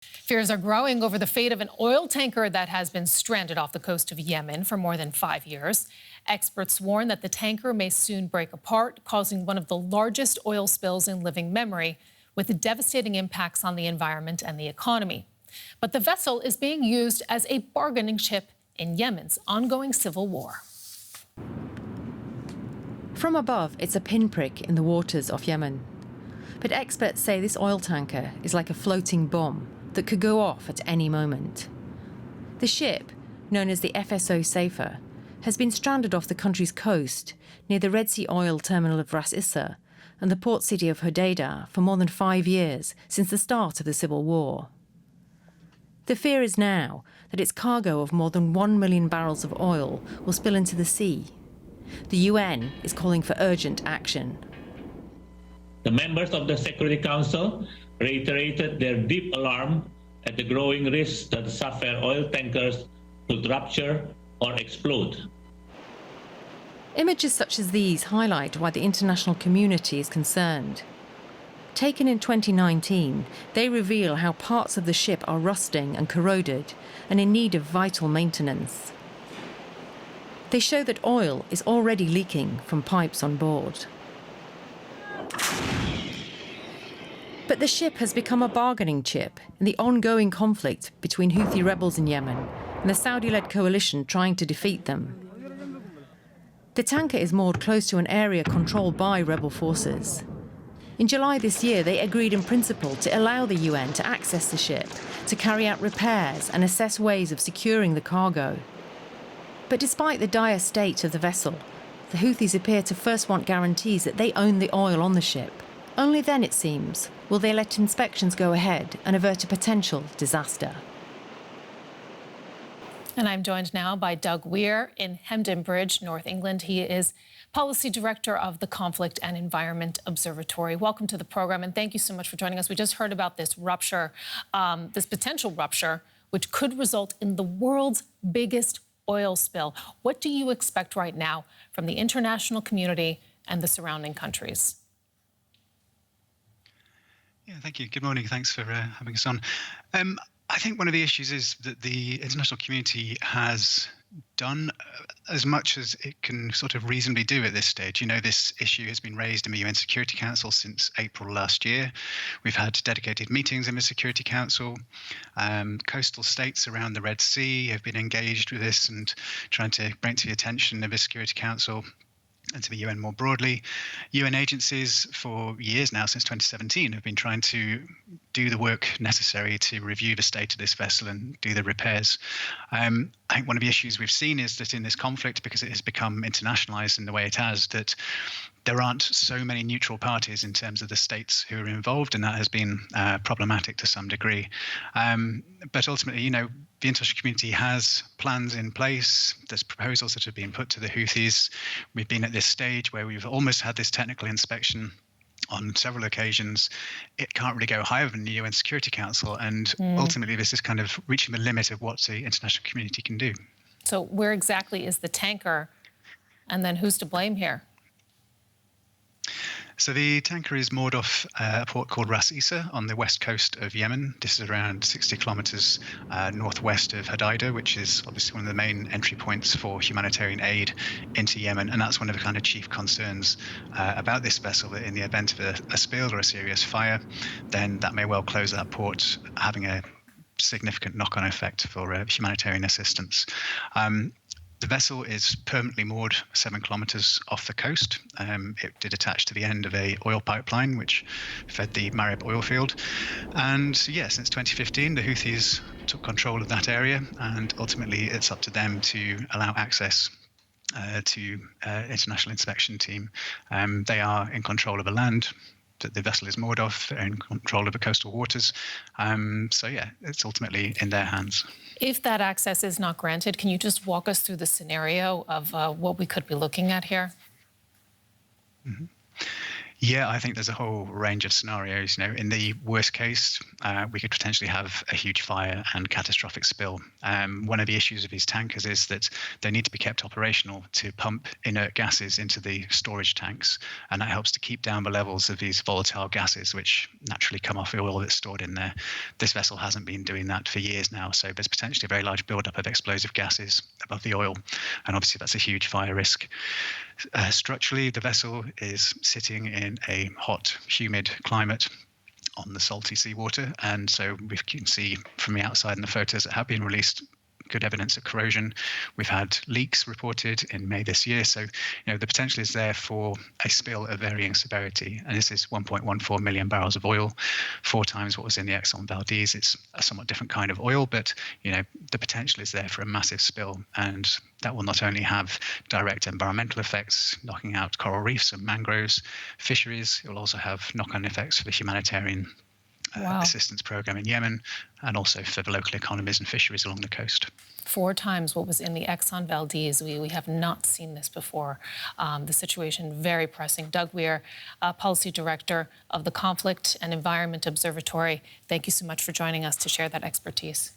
Fears are growing over the fate of an oil tanker that has been stranded off the coast of Yemen for more than 5 years. Experts warn that the tanker may soon break apart, causing one of the largest oil spills in living memory, with devastating impacts on the environment and the economy. But the vessel is being used as a bargaining chip in Yemen's ongoing civil war. From above, it's a pinprick in the waters of Yemen. But experts say this oil tanker is like a floating bomb that could go off at any moment. The ship, known as the FSO Safer, has been stranded off the country's coast near the Red Sea oil terminal of Ras Issa and the port city of Hodeidah for more than 5 years since the start of the civil war. The fear is now that its cargo of more than 1 million barrels of oil will spill into the sea. The UN is calling for urgent action. The members of the Security Council reiterated their deep alarm at the growing risk that the Safer oil tankers could rupture or explode. Images such as these highlight why the international community is concerned. Taken in 2019, they reveal how parts of the ship are rusting and corroded and in need of vital maintenance. They show that oil is already leaking from pipes on board. But the ship has become a bargaining chip in the ongoing conflict between Houthi rebels in Yemen and the Saudi-led coalition trying to defeat them. The tanker is moored close to an area controlled by rebel forces. In July this year, they agreed in principle to allow the UN to access the ship, to carry out repairs and assess ways of securing the cargo. But despite the dire state of the vessel, the Houthis appear to first want guarantees that they own the oil on the ship. Only then, it seems, will they let inspections go ahead and avert a potential disaster. And I'm joined now by Doug Weir in Hemden Bridge, North England. He is Policy Director of the Conflict and Environment Observatory. Welcome to the program, and thank you so much for joining us. We just heard about this rupture, this potential rupture, which could result in the world's biggest oil spill. What do you expect right now from the international community and the surrounding countries? Yeah, thank you. Good morning. Thanks for having us on. I think one of the issues is that the international community has done as much as it can sort of reasonably do at this stage. You know, this issue has been raised in the UN Security Council since April last year. We've had dedicated meetings in the Security Council. Coastal states around the Red Sea have been engaged with this and trying to bring it to the attention of the Security Council and to the UN more broadly. UN agencies for years now, since 2017, have been trying to do the work necessary to review the state of this vessel and do the repairs. I think one of the issues we've seen is that in this conflict, because it has become internationalized in the way it has, that there aren't so many neutral parties in terms of the states who are involved, and that has been problematic to some degree. But ultimately, you know, the international community has plans in place. There's proposals that have been put to the Houthis. We've been at this stage where we've almost had this technical inspection on several occasions. It can't really go higher than the UN Security Council, and ultimately this is kind of reaching the limit of what the international community can do. So where exactly is the tanker, and then who's to blame here? So the tanker is moored off a port called Ras Issa on the west coast of Yemen. This is around 60 kilometers northwest of Hodeidah, which is obviously one of the main entry points for humanitarian aid into Yemen. And that's one of the kind of chief concerns about this vessel, that in the event of a spill or a serious fire, then that may well close that port, having a significant knock-on effect for humanitarian assistance. The vessel is permanently moored 7 kilometers off the coast. It did attach to the end of a oil pipeline which fed the Marib oil field. And yeah, since 2015, the Houthis took control of that area, and ultimately it's up to them to allow access to international inspection team. They are in control of the land that the vessel is moored off, in control of the coastal waters. So yeah, it's ultimately in their hands. If that access is not granted, can you just walk us through the scenario of what we could be looking at here? Mm-hmm. Yeah, I think there's a whole range of scenarios. In the worst case, we could potentially have a huge fire and catastrophic spill. One of the issues of these tankers is that they need to be kept operational to pump inert gases into the storage tanks, and that helps to keep down the levels of these volatile gases, which naturally come off the oil that's stored in there. This vessel hasn't been doing that for years now, so there's potentially a very large buildup of explosive gases above the oil, and obviously that's a huge fire risk. Structurally, the vessel is sitting in a hot, humid climate on the salty seawater, and so we can see from the outside in the photos that have been released good evidence of corrosion. We've had leaks reported in May this year, so the potential is there for a spill of varying severity. And this is 1.14 million barrels of oil, 4 times what was in the Exxon Valdez. It's a somewhat different kind of oil, but the potential is there for a massive spill, and that will not only have direct environmental effects, knocking out coral reefs and mangroves, fisheries. It will also have knock-on effects for the humanitarian assistance program in Yemen, and also for the local economies and fisheries along the coast. 4 times what was in the Exxon Valdez. We have not seen this before. The situation very pressing. Doug Weir, Policy Director of the Conflict and Environment Observatory, thank you so much for joining us to share that expertise.